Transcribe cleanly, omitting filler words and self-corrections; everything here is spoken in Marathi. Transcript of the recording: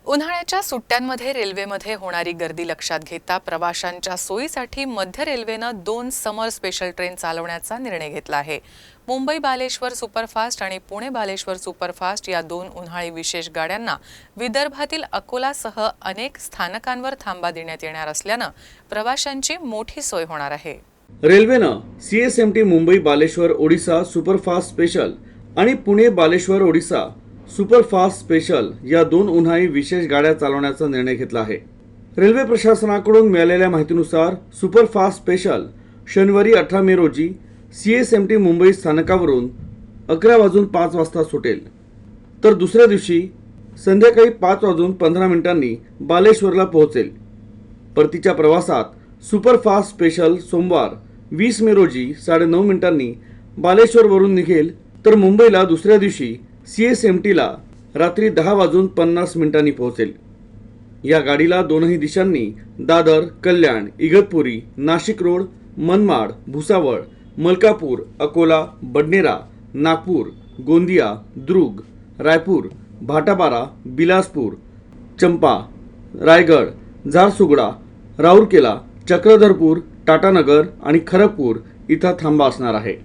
उन्हाळ्याच्या सुट्ट्यांमध्ये रेल्वेमध्ये होणारी गर्दी लक्षात घेता प्रवाशांच्या सोयीसाठी मध्य रेल्वेनं 2 समर स्पेशल ट्रेन चालवण्याचा निर्णय घेतला आहे। मुंबई बालेश्वर सुपरफास्ट आणि पुणे बालेश्वर सुपरफास्ट या 2 उन्हाळी विशेष गाड्यांना विदर्भातील अकोलासह अनेक स्थानकांवर थांबा देण्यात येणार असल्यानं प्रवाशांची मोठी सोय होणार आहे। रेल्वेनं CSMT Mumbai Baleshwar Odisha superfast special आणि पुणे बालेश्वर ओडिशा सुपरफास्ट स्पेशल या 2 उन्हाळी विशेष गाड्या चालवण्याचा निर्णय घेतला आहे। रेल्वे प्रशासनाकडून मिळालेल्या माहितीनुसार सुपरफास्ट स्पेशल शनिवारी 18 मे रोजी CSMT मुंबई स्थानकावरून 11:05 वाजता सुटेल, तर दुसऱ्या दिवशी संध्याकाळी 5:15 बालेश्वरला पोहोचेल। परतीच्या प्रवासात सुपरफास्ट स्पेशल सोमवार 20 मे रोजी 9:30 बालेश्वरवरून निघेल, तर मुंबईला दुसऱ्या दिवशी CSMTला रात्री 10:50 पोहोचेल। या गाडीला दोनही दिशांनी दादर, कल्याण, इगतपुरी, नाशिक रोड, मनमाड, भुसावळ, मलकापूर, अकोला, बडनेरा, नागपूर, गोंदिया, दुर्ग, रायपूर, भाटापारा, बिलासपूर, चंपा, रायगड, झारसुगडा, राउरकेला, चक्रधरपूर, टाटानगर आणि खरगपूर इथं थांबा असणार आहे।